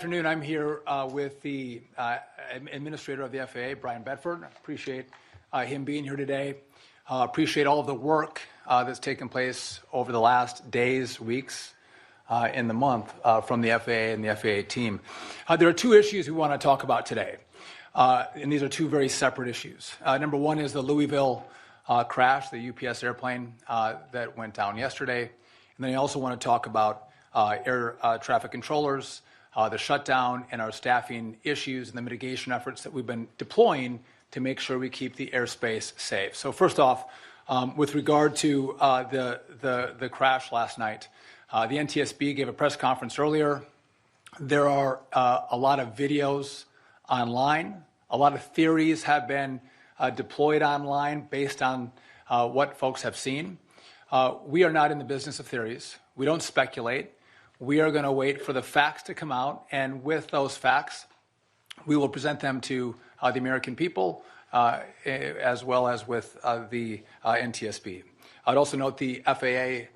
Afternoon. I'm here with the administrator of the FAA, Brian Bedford. I appreciate him being here today. Appreciate all of the work that's taken place over the last days, weeks, in the month from the FAA and the FAA team. There are two issues we want to talk about today, and these are two very separate issues. Number one is the Louisville crash, the UPS airplane that went down yesterday. And then I also want to talk about air traffic controllers, the shutdown, and our staffing issues and the mitigation efforts that we've been deploying to make sure we keep the airspace safe. So first off, with regard to the crash last night, the NTSB gave a press conference earlier. There are a lot of videos online. A lot of theories have been deployed online based on what folks have seen. We are not in the business of theories. We don't speculate. We are going to wait for the facts to come out, and with those facts, we will present them to the American people as well as with the NTSB. I'd also note the FAA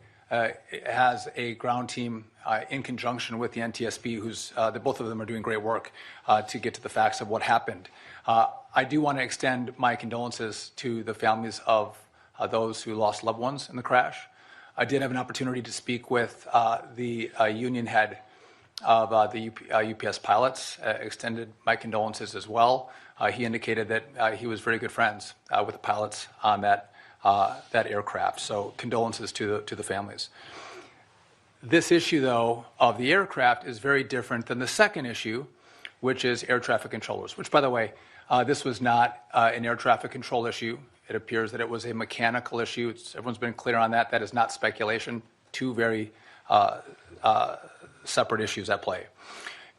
has a ground team in conjunction with the NTSB, both of them are doing great work to get to the facts of what happened. I do want to extend my condolences to the families of those who lost loved ones in the crash. I did have an opportunity to speak with the union head of the UPS pilots, extended my condolences as well. He indicated that he was very good friends with the pilots on that aircraft. So condolences to the families. This issue, though, of the aircraft is very different than the second issue, which is air traffic controllers, which, by the way, this was not an air traffic control issue. It appears that it was a mechanical issue. Everyone's been clear on that. That is not speculation. Two very separate issues at play.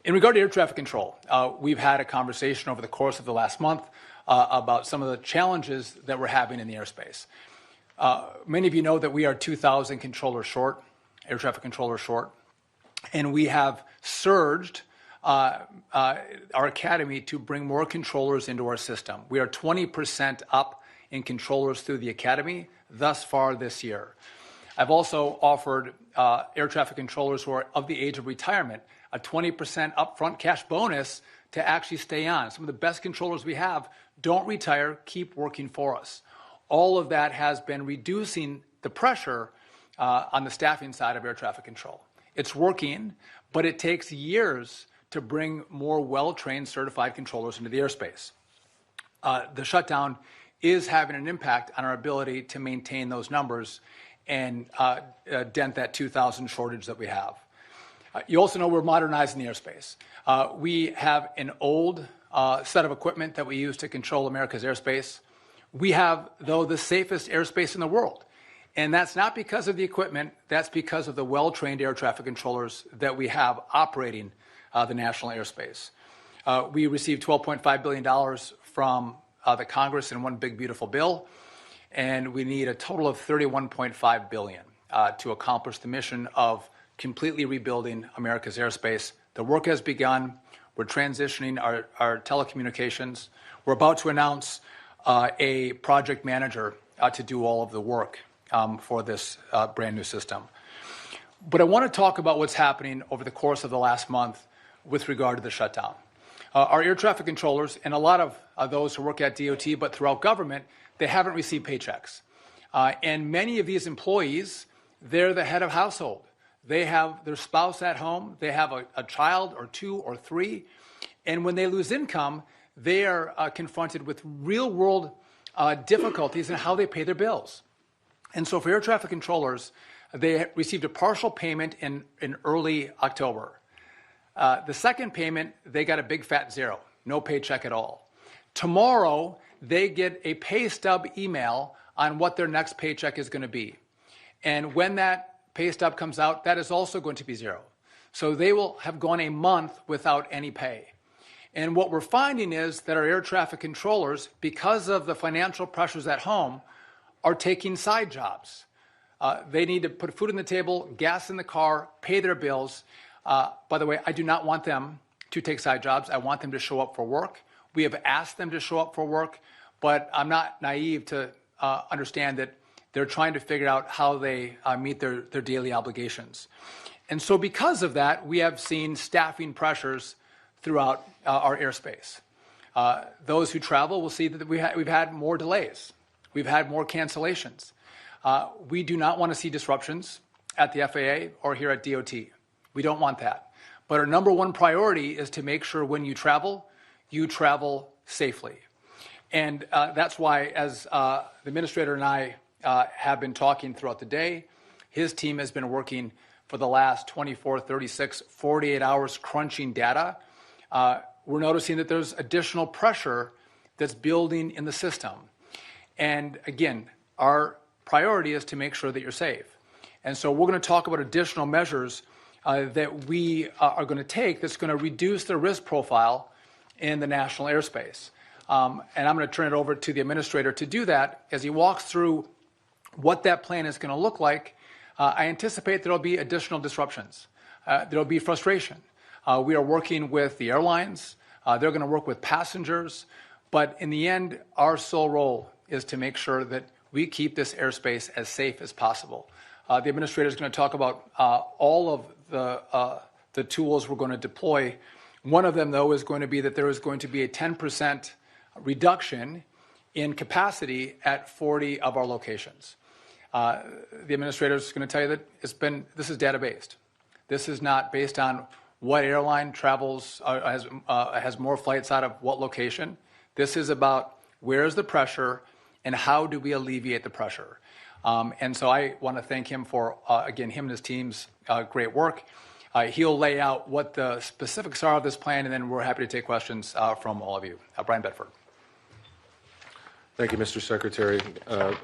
In regard to air traffic control, we've had a conversation over the course of the last month about some of the challenges that we're having in the airspace. Many of you know that we are 2,000 controllers short, air traffic controllers short, and we have surged our academy to bring more controllers into our system. We are 20% up in controllers through the academy thus far this year. I've also offered air traffic controllers who are of the age of retirement a 20% upfront cash bonus to actually stay on. Some of the best controllers we have don't retire, keep working for us. All of that has been reducing the pressure on the staffing side of air traffic control. It's working, but it takes years to bring more well-trained, certified controllers into the airspace. The shutdown is having an impact on our ability to maintain those numbers and dent that 2,000 shortage that we have. You also know we're modernizing the airspace. We have an old set of equipment that we use to control America's airspace. We have, though, the safest airspace in the world. And that's not because of the equipment, that's because of the well-trained air traffic controllers that we have operating the national airspace. We received $12.5 billion from the Congress in one big, beautiful bill, and we need a total of $31.5 billion to accomplish the mission of completely rebuilding America's airspace. The work has begun. We're transitioning our telecommunications. We're about to announce a project manager to do all of the work for this brand new system. But I want to talk about what's happening over the course of the last month with regard to the shutdown. Our air traffic controllers, and a lot of those who work at DOT, but throughout government, they haven't received paychecks. And many of these employees, they're the head of household. They have their spouse at home. They have a child or two or three. And when they lose income, they are confronted with real-world difficulties in how they pay their bills. And so for air traffic controllers, they received a partial payment in early October. The second payment, they got a big fat zero, no paycheck at all. Tomorrow, they get a pay stub email on what their next paycheck is going to be. And when that pay stub comes out, that is also going to be zero. So they will have gone a month without any pay. And what we're finding is that our air traffic controllers, because of the financial pressures at home, are taking side jobs. They need to put food on the table, gas in the car, pay their bills. By the way, I do not want them to take side jobs. I want them to show up for work. We have asked them to show up for work, but I'm not naive to understand that they're trying to figure out how they meet their daily obligations. And so because of that, we have seen staffing pressures throughout our airspace. Those who travel will see that we've had more delays. We've had more cancellations. We do not want to see disruptions at the FAA or here at DOT. We don't want that. But our number one priority is to make sure when you travel safely. And that's why, as the administrator and I have been talking throughout the day, his team has been working for the last 24, 36, 48 hours crunching data. We're noticing that there's additional pressure that's building in the system. And again, our priority is to make sure that you're safe. And so we're going to talk about additional measures that we are going to take that's going to reduce the risk profile in the national airspace. And I'm going to turn it over to the administrator to do that as he walks through what that plan is going to look like. I anticipate there will be additional disruptions. There will be frustration. We are working with the airlines. They're going to work with passengers. But in the end, our sole role is to make sure that we keep this airspace as safe as possible. The administrator is going to talk about all of the tools we're going to deploy. One of them, though, is going to be that there is going to be a 10% reduction in capacity at 40 of our locations. The administrator is going to tell you that this is data-based. This is not based on what airline travels, has more flights out of what location. This is about where is the pressure and how do we alleviate the pressure. And so I want to thank him for, again, him and his team's great work. He'll lay out what the specifics are of this plan, and then we're happy to take questions from all of you. Brian Bedford. Thank you, Mr. Secretary.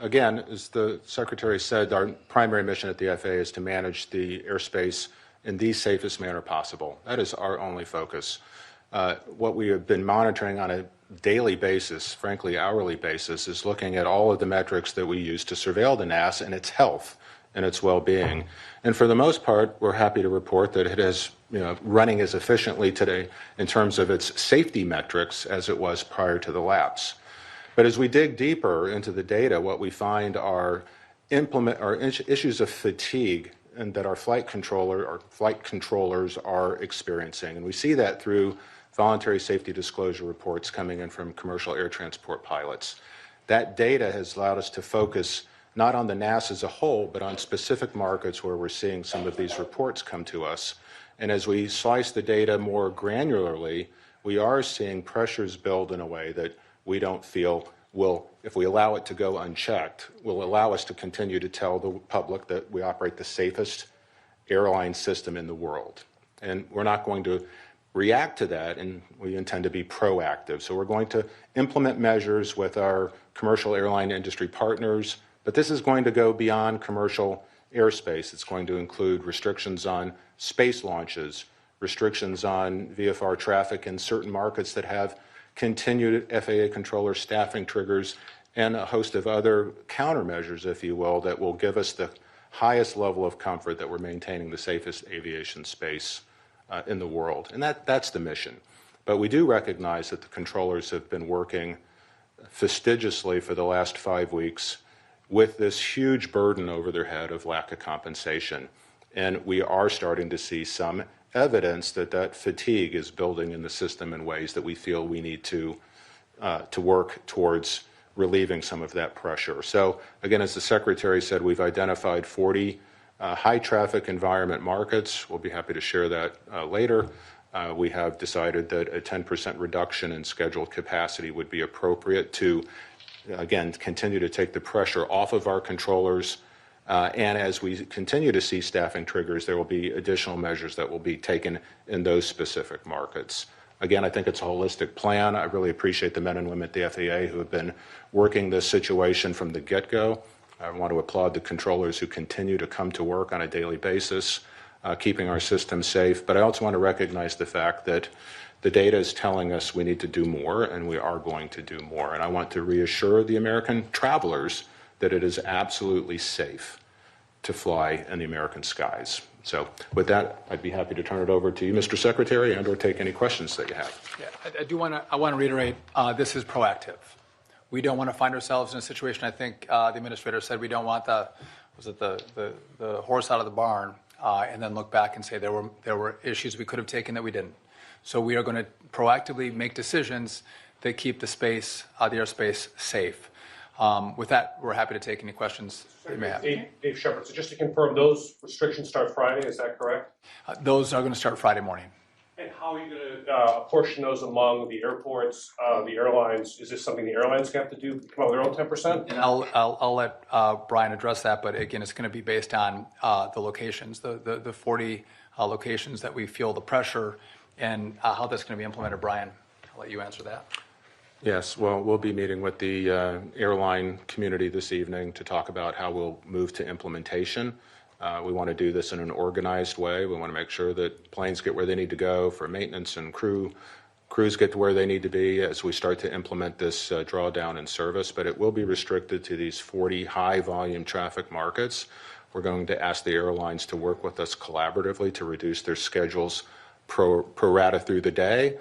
Again, as the Secretary said, our primary mission at the FAA is to manage the airspace in the safest manner possible. That is our only focus. What we have been monitoring on a daily basis, frankly hourly basis, is looking at all of the metrics that we use to surveil the NAS and its health and its well-being. And for the most part, we're happy to report that it is running as efficiently today in terms of its safety metrics as it was prior to the lapse. But as we dig deeper into the data, what we find are issues of fatigue and that our flight controllers are experiencing. And we see that through voluntary safety disclosure reports coming in from commercial air transport pilots. That data has allowed us to focus not on the NAS as a whole, but on specific markets where we're seeing some of these reports come to us. And as we slice the data more granularly, we are seeing pressures build in a way that we don't feel will, if we allow it to go unchecked, will allow us to continue to tell the public that we operate the safest airline system in the world. And we're not going to react to that, and we intend to be proactive. So we're going to implement measures with our commercial airline industry partners, but this is going to go beyond commercial airspace. It's going to include restrictions on space launches, restrictions on VFR traffic in certain markets that have continued FAA controller staffing triggers, and a host of other countermeasures, if you will, that will give us the highest level of comfort that we're maintaining the safest aviation space in the world. And that's the mission. But we do recognize that the controllers have been working fastidiously for the last 5 weeks with this huge burden over their head of lack of compensation. And we are starting to see some evidence that fatigue is building in the system in ways that we feel we need to work towards relieving some of that pressure. So again, as the Secretary said, we've identified 40 high traffic environment markets. We'll be happy to share that later. We have decided that a 10% reduction in scheduled capacity would be appropriate to, again, continue to take the pressure off of our controllers. And as we continue to see staffing triggers, there will be additional measures that will be taken in those specific markets. Again, I think it's a holistic plan. I really appreciate the men and women at the FAA who have been working this situation from the get-go. I want to applaud the controllers who continue to come to work on a daily basis, keeping our system safe. But I also want to recognize the fact that the data is telling us we need to do more, and we are going to do more. And I want to reassure the American travelers that it is absolutely safe to fly in the American skies. So with that, I'd be happy to turn it over to you, Mr. Secretary, and or take any questions that you have. Yeah, I want to reiterate, this is proactive. We don't want to find ourselves in a situation, I think the administrator said we don't want the horse out of the barn. and then look back and say there were issues we could have taken that we didn't. So we are going to proactively make decisions that keep the space, the airspace, safe. With that, we're happy to take any questions you may have. Dave Shepard, so just to confirm, those restrictions start Friday, is that correct? Those are going to start Friday morning. And how are you going to apportion those among the airports, the airlines? Is this something the airlines have to do, come up with their own 10%? And I'll let Brian address that, but again, it's going to be based on the locations, the 40 locations that we feel the pressure, and how that's going to be implemented. Brian, I'll let you answer that. Yes, well, we'll be meeting with the airline community this evening to talk about how we'll move to implementation. We want to do this in an organized way. We want to make sure that planes get where they need to go for maintenance, and crews get to where they need to be as we start to implement this drawdown in service. But it will be restricted to these 40 high volume traffic markets. We're going to ask the airlines to work with us collaboratively to reduce their schedules pro rata through the day.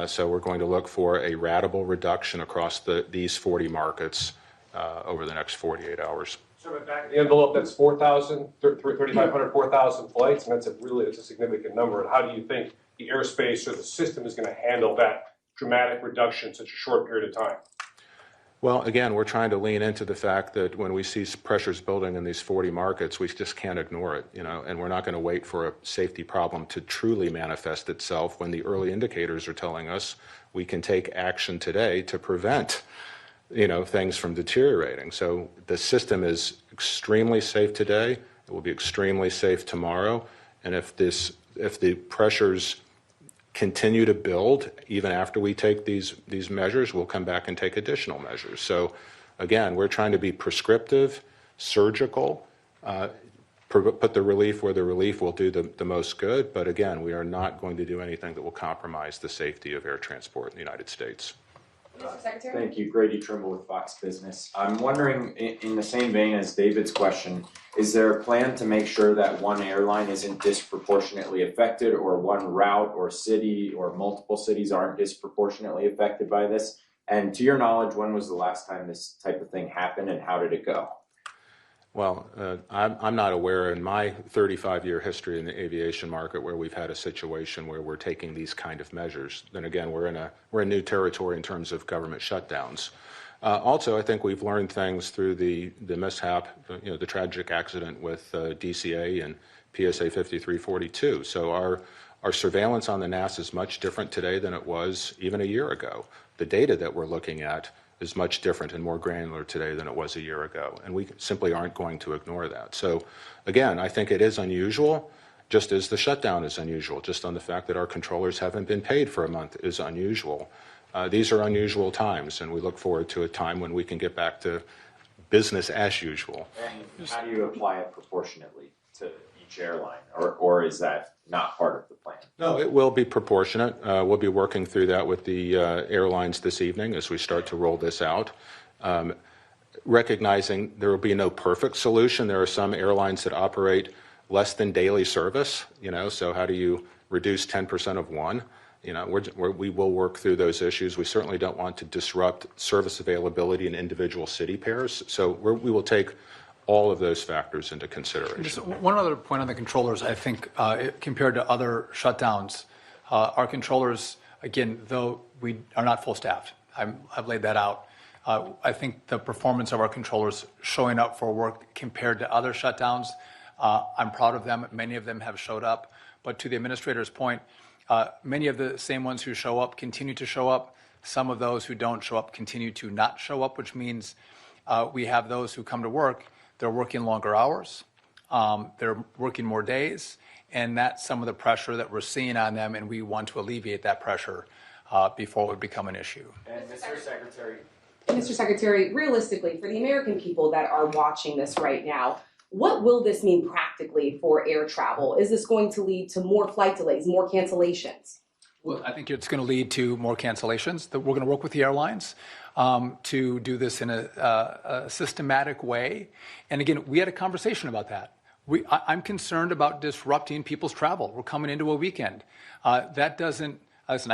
So we're going to look for a ratable reduction across these 40 markets over the next 48 hours. So back of the envelope, that's 4,000, 3,500, 4,000 flights, and that's a significant number. And how do you think the airspace or the system is going to handle that dramatic reduction in such a short period of time? Well, again, we're trying to lean into the fact that when we see pressures building in these 40 markets, we just can't ignore it, and we're not going to wait for a safety problem to truly manifest itself when the early indicators are telling us we can take action today to prevent, things from deteriorating. So the system is extremely safe today. It will be extremely safe tomorrow. And if the pressures continue to build even after we take these measures, we'll come back and take additional measures. So again, we're trying to be prescriptive, surgical, put the relief where the relief will do the most good. But again, we are not going to do anything that will compromise the safety of air transport in the United States. Mr. Secretary? Thank you. Grady Trimble with Fox Business. I'm wondering, in the same vein as David's question, is there a plan to make sure that one airline isn't disproportionately affected, or one route or city or multiple cities aren't disproportionately affected by this? And to your knowledge, when was the last time this type of thing happened, and how did it go? Well, I'm not aware in my 35-year history in the aviation market where we've had a situation where we're taking these kind of measures. Then again, we're in new territory in terms of government shutdowns. Also, I think we've learned things through the mishap, the tragic accident with DCA and PSA 5342. So our surveillance on the NAS is much different today than it was even a year ago. The data that we're looking at is much different and more granular today than it was a year ago, and we simply aren't going to ignore that. So again, I think it is unusual, just as the shutdown is unusual, just on the fact that our controllers haven't been paid for a month is unusual. These are unusual times, and we look forward to a time when we can get back to business as usual. And how do you apply it proportionately to each airline, or is that not part of the plan? No, it will be proportionate. We'll be working through that with the airlines this evening as we start to roll this out. Recognizing there will be no perfect solution. There are some airlines that operate less than daily service, so how do you reduce 10% of one? We will work through those issues. We certainly don't want to disrupt service availability in individual city pairs, so we will take all of those factors into consideration. Just one other point on the controllers. I think compared to other shutdowns, our controllers, again, though we are not full staffed, I've laid that out. I think the performance of our controllers showing up for work compared to other shutdowns, I'm proud of them. Many of them have showed up. But to the administrator's point, many of the same ones who show up continue to show up. Some of those who don't show up continue to not show up, which means we have those who come to work. They're working longer hours, they're working more days, and that's some of the pressure that we're seeing on them, and we want to alleviate that pressure before it would become an issue. And Mr. Secretary. Mr. Secretary, realistically, for the American people that are watching this right now, what will this mean practically for air travel? Is this going to lead to more flight delays, more cancellations? Well, I think it's going to lead to more cancellations. We're going to work with the airlines to do this in a systematic way. And again, we had a conversation about that. I'm concerned about disrupting people's travel. We're coming into a weekend. That doesn't, listen,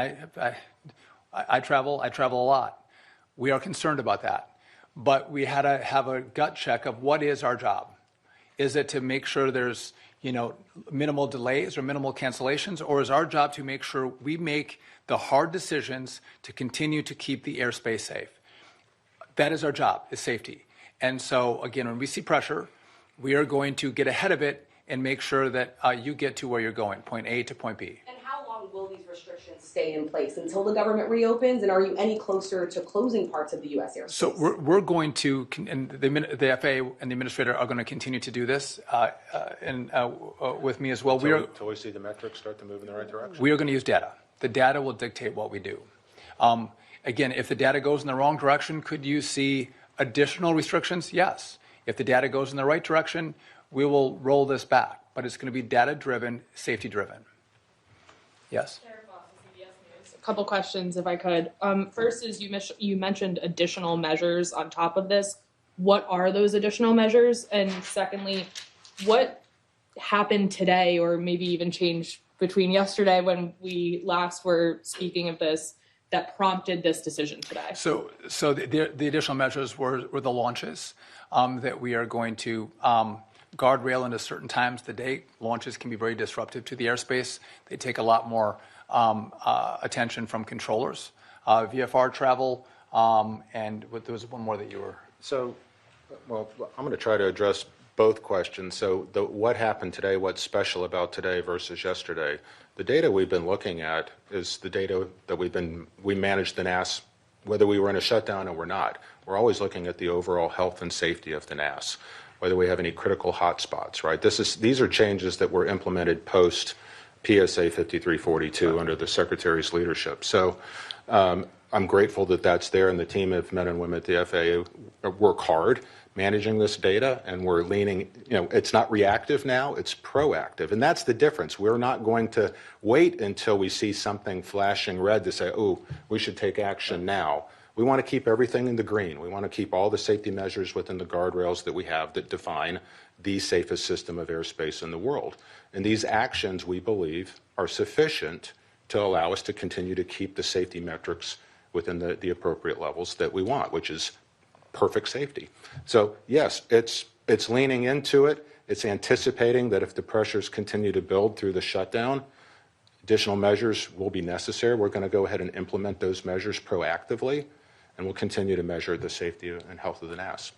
I travel a lot. We are concerned about that. But we had to have a gut check of what is our job. Is it to make sure there's minimal delays or minimal cancellations, or is our job to make sure we make the hard decisions to continue to keep the airspace safe? That is our job, is safety. And so, again, when we see pressure, we are going to get ahead of it and make sure that you get to where you're going, point A to point B. And how long will these restrictions stay in place until the government reopens? And are you any closer to closing parts of the U.S. airspace? So we're going to, and the FAA and the administrator are going to continue to do this, and with me as well. Until we see the metrics start to move in the right direction. We are going to use data. The data will dictate what we do. Again, if the data goes in the wrong direction, could you see additional restrictions? Yes. If the data goes in the right direction, we will roll this back. But it's going to be data-driven, safety-driven. Yes? A couple questions, if I could. First is you mentioned additional measures on top of this. What are those additional measures? And secondly, what happened today, or maybe even changed between yesterday when we last were speaking of this, that prompted this decision today? So the additional measures were the launches that we are going to guardrail into certain times of the day. Launches can be very disruptive to the airspace. They take a lot more attention from controllers. VFR travel, and there was one more that you were... So, well, I'm going to try to address both questions. So what happened today, what's special about today versus yesterday? The data we've been looking at is the data that we managed the NAS, whether we were in a shutdown or we're not. We're always looking at the overall health and safety of the NAS, whether we have any critical hotspots, right? These are changes that were implemented post PSA 5342 under the Secretary's leadership. So I'm grateful that that's there, and the team of men and women at the FAA work hard managing this data, and we're leaning, it's not reactive now, it's proactive. And that's the difference. We're not going to wait until we see something flashing red to say, oh, we should take action now. We want to keep everything in the green. We want to keep all the safety measures within the guardrails that we have that define the safest system of airspace in the world. And these actions, we believe, are sufficient to allow us to continue to keep the safety metrics within the appropriate levels that we want, which is perfect safety. So yes, it's leaning into it. It's anticipating that if the pressures continue to build through the shutdown, additional measures will be necessary. We're going to go ahead and implement those measures proactively, and we'll continue to measure the safety and health of the NAS.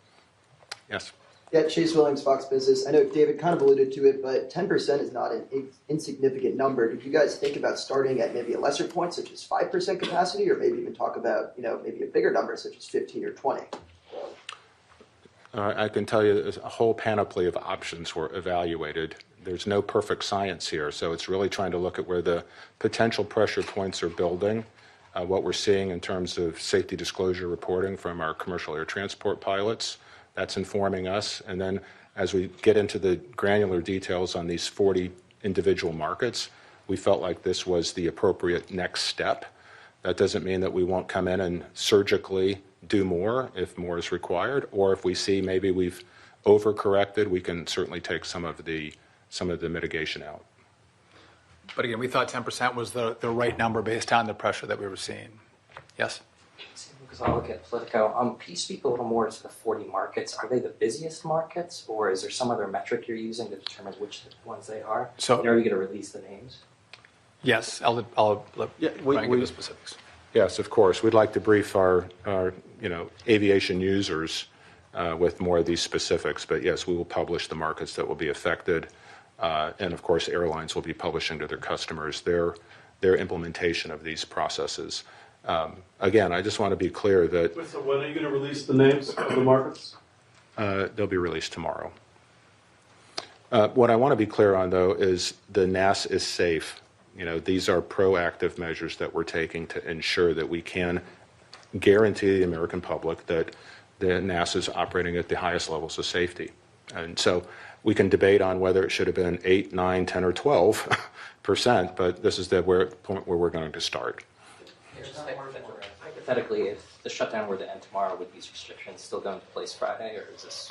Yes? Yeah, Chase Williams, Fox Business. I know David kind of alluded to it, but 10% is not an insignificant number. Did you guys think about starting at maybe a lesser point, such as 5% capacity, or maybe even talk about, maybe a bigger number, such as 15 or 20? I can tell you a whole panoply of options were evaluated. There's no perfect science here, so it's really trying to look at where the potential pressure points are building, what we're seeing in terms of safety disclosure reporting from our commercial air transport pilots. That's informing us. And then as we get into the granular details on these 40 individual markets, we felt like this was the appropriate next step. That doesn't mean that we won't come in and surgically do more if more is required, or if we see maybe we've overcorrected, we can certainly take some of the mitigation out. But again, we thought 10% was the right number based on the pressure that we were seeing. Yes? Because I'll look at Politico. Can you speak a little more to the 40 markets? Are they the busiest markets, or is there some other metric you're using to determine which ones they are? So, and are you going to release the names? Yes, I'll let Brian give the specifics. Yes, of course. We'd like to brief our aviation users with more of these specifics. But yes, we will publish the markets that will be affected. And of course, airlines will be publishing to their customers their implementation of these processes. Again, I just want to be clear that... So when are you going to release the names of the markets? They'll be released tomorrow. What I want to be clear on, though, is the NAS is safe. These are proactive measures that we're taking to ensure that we can guarantee the American public that the NAS is operating at the highest levels of safety. And so we can debate on whether it should have been 8, 9, 10, or 12%, but this is the point where we're going to start. Hypothetically, if the shutdown were to end tomorrow, would these restrictions still go into place Friday, or is this?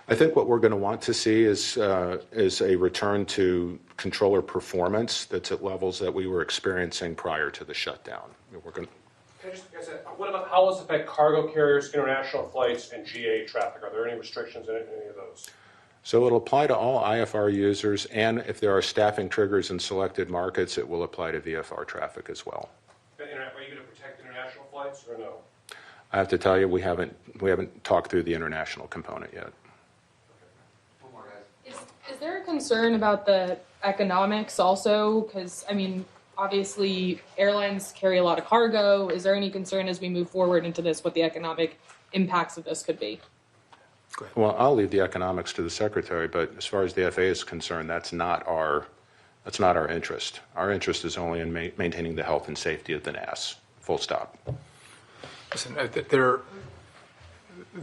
I think what we're going to want to see is a return to controller performance that's at levels that we were experiencing prior to the shutdown. We're going to... Can I just ask, what about how does it affect cargo carriers, international flights, and GA traffic? Are there any restrictions in any of those? So it'll apply to all IFR users, and if there are staffing triggers in selected markets, it will apply to VFR traffic as well. Are you going to protect international flights or no? I have to tell you, we haven't talked through the international component yet. Is there a concern about the economics also? Because, I mean, obviously airlines carry a lot of cargo. Is there any concern as we move forward into this what the economic impacts of this could be? Well, I'll leave the economics to the Secretary, but as far as the FAA is concerned, that's not our interest. Our interest is only in maintaining the health and safety of the NAS, full stop. Listen, there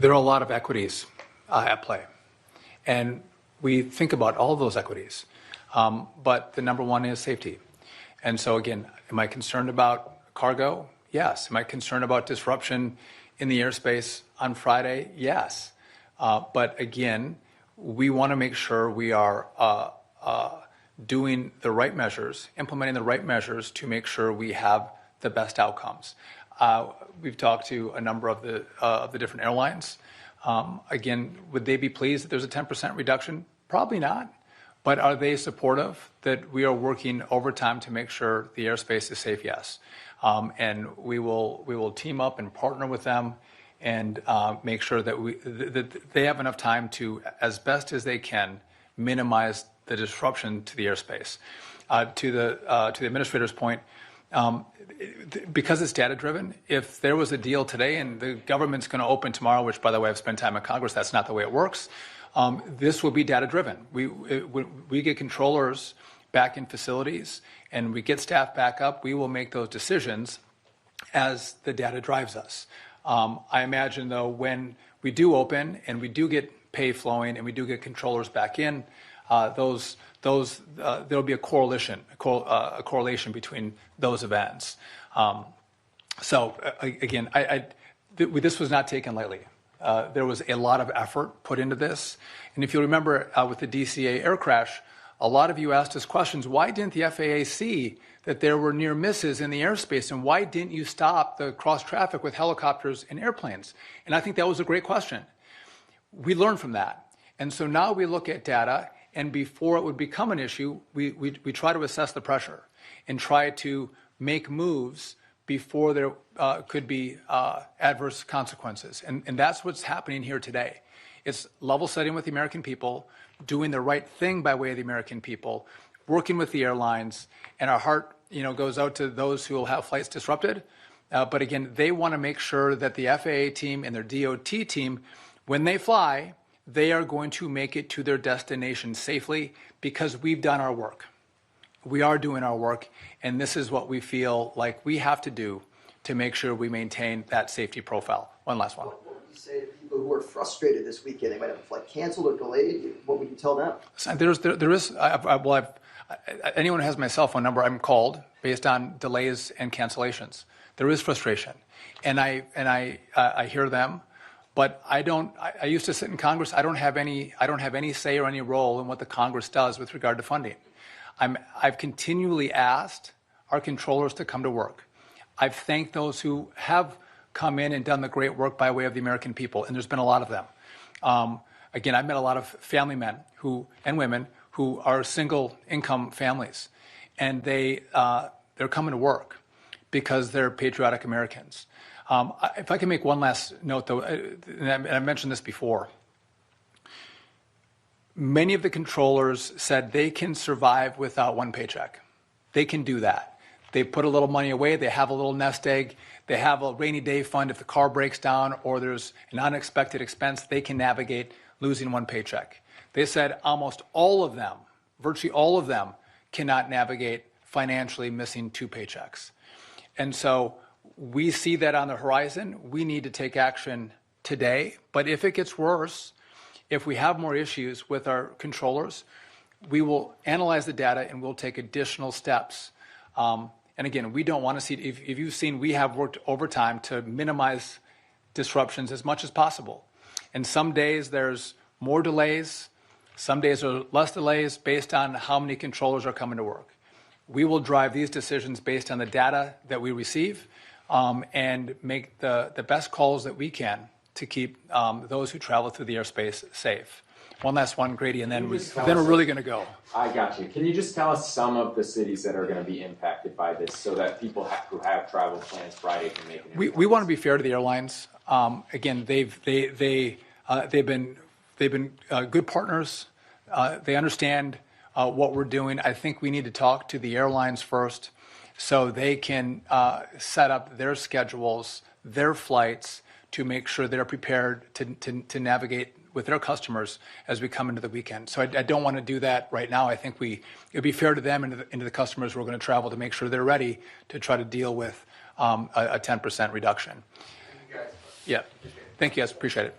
are a lot of equities at play, and we think about all of those equities, but the number one is safety. And so again, am I concerned about cargo? Yes. Am I concerned about disruption in the airspace on Friday? Yes. But again, we want to make sure we are doing the right measures, implementing the right measures to make sure we have the best outcomes. We've talked to a number of the different airlines. Again, would they be pleased that there's a 10% reduction? Probably not. But are they supportive that we are working overtime to make sure the airspace is safe? Yes. And we will team up and partner with them and make sure that they have enough time to, as best as they can, minimize the disruption to the airspace. To the administrator's point, because it's data driven, if there was a deal today and the government's going to open tomorrow, which by the way I've spent time in Congress, that's not the way it works. This will be data driven. We get controllers back in facilities and we get staff back up, we will make those decisions as the data drives us. I imagine though, when we do open and we do get pay flowing and we do get controllers back in, there'll be a correlation between those events. So again, this was not taken lightly. There was a lot of effort put into this. And if you remember with the DCA air crash, a lot of you asked us questions, why didn't the FAA see that there were near misses in the airspace, and why didn't you stop the cross traffic with helicopters and airplanes? And I think that was a great question. We learned from that. And so now we look at data, and before it would become an issue, we try to assess the pressure and try to make moves before there could be adverse consequences. And that's what's happening here today. It's level setting with the American people, doing the right thing by way of the American people, working with the airlines, and our heart goes out to those who will have flights disrupted. But again, they want to make sure that the FAA team and their DOT team, when they fly, they are going to make it to their destination safely because we've done our work. We are doing our work, and this is what we feel like we have to do to make sure we maintain that safety profile. One last one. What would you say to people who are frustrated this weekend? They might have a flight canceled or delayed. What would you tell them? Anyone who has my cell phone number, I'm called based on delays and cancellations. There is frustration, and I hear them. But I used to sit in Congress. I don't have any say or any role in what the Congress does with regard to funding. I've continually asked our controllers to come to work. I've thanked those who have come in and done the great work by way of the American people, and there's been a lot of them. Again, I've met a lot of family men and women who are single income families, and they're coming to work because they're patriotic Americans. If I can make one last note, though, and I mentioned this before, many of the controllers said they can survive without one paycheck. They can do that. They put a little money away, they have a little nest egg, they have a rainy day fund if the car breaks down or there's an unexpected expense, they can navigate losing one paycheck. They said almost all of them, virtually all of them, cannot navigate financially missing two paychecks. And so we see that on the horizon. We need to take action today. But if it gets worse, if we have more issues with our controllers, we will analyze the data and we'll take additional steps. And again, we don't want to see, if you've seen, we have worked overtime to minimize disruptions as much as possible. And some days there's more delays, some days there are less delays based on how many controllers are coming to work. We will drive these decisions based on the data that we receive and make the best calls that we can to keep those who travel through the airspace safe. one last one, Grady, and then Can you just tell we're us- really going to go. I got you. Can you just tell us some of the cities that are going to be impacted by this so that people who have travel plans Friday can make an informed We want to be fair to the airlines. Again, they've been good partners. They understand what we're doing. I think we need to talk to the airlines first, so they can set up their schedules, their flights, to make sure they're prepared to navigate with their customers as we come into the weekend. So I don't want to do that right now. I think it'd be fair to them and to the customers who are going to travel to make sure they're ready to try to deal with a 10% reduction. Yeah. Thank you guys. Appreciate it.